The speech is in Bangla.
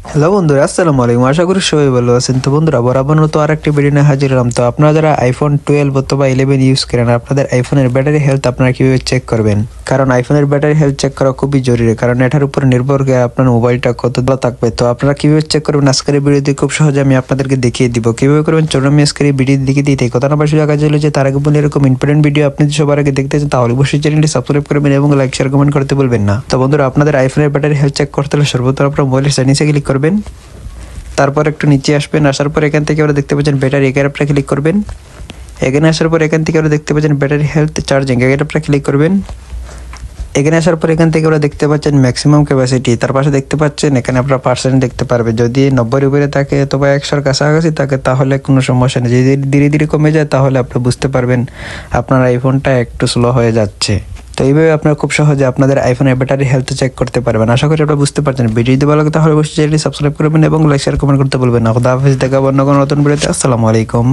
হ্যালো বন্ধুরা, আসসালামু আলাইকুম। আশা করি সবাই ভালো আছেন। তো বন্ধুরা, বরাবর মতো আরেকটি ভিডিও নিয়ে হাজির হলাম। তো আপনারা যারা আইফোন 12 অথবা 11 ইউজ করেন, আপনাদের আইফোনের ব্যাটারি হেলথ আপনারা কিভাবে চেক করবেন? কারণ আইফোনের ব্যাটারি হেলথ চেক করা খুবই জরুরি, কারণ এটার উপর নির্ভর করে আপনার মোবাইলটা কত ভালো থাকবে। তো আপনারা কিভাবে চেক করবেন আজকের এই ভিডিওতে খুব সহজে আমি আপনাদেরকে দেখিয়ে দিব। কিভাবে করবেন চলুন আমি আজকের এই ভিডিও দেখিয়ে দিতে। কথা না বেশি জায়গা চলে যে তার আগে বলি, এরকম ইম্পর্টেন্ট ভিডিও আপনি যদি সবার আগে দেখতে চান তাহলে অবশ্যই চ্যানেলটি সাবস্ক্রাইব করবেন এবং লাইক শেয়ার কমেন্ট করতে ভুলবেন না। তো বন্ধুরা, আপনাদের আইফোনের ব্যাটারি হেলথ চেক করতে হলে সর্বপ্রথম আপনার মোবাইলের সেটিংসে ক্লিক করবেন। তারপর একটু নিচে আসবেন, আসার পর এখান থেকে আমরা দেখতে পাচ্ছেন ব্যাটারি, এখানে আপনারা ক্লিক করবেন। এখানে আসার পর এখান থেকে আমরা দেখতে পাচ্ছেন ব্যাটারি হেলথ চার্জিং, এখানে আপনারা ক্লিক করবেন। এখানে আসার পর এখান থেকে আমরা দেখতে পাচ্ছেন ম্যাক্সিমাম ক্যাপাসিটি, তার পাশে দেখতে পাচ্ছেন এখানে আপনারা পার্সেন্ট দেখতে পারবেন। যদি 90 উপরে থাকে অথবা 100-র কাছাকাছি থাকে তাহলে কোনো সমস্যা নেই। যদি ধীরে ধীরে কমে যায় তাহলে আপনি বুঝতে পারবেন আপনার আইফোনটা একটু স্লো হয়ে যাচ্ছে। তো এইভাবে আপনারা খুব সহজে আপনাদের আইফোনের ব্যাটারি হেলথ চেক করতে পারবেন। আশা করি আপনারা বুঝতে পারছেন। ভিডিও যদি ভালো লাগে তাহলে অবশ্যই চ্যানেলটি সাবস্ক্রাইব করবেন এবং লাইক শেয়ার কমেন্ট করতে বলবেন না। খুদা হাফেজ, দেখা অন্য কোনো নতুন ভিডিওতে। আসসালামু আলাইকুম।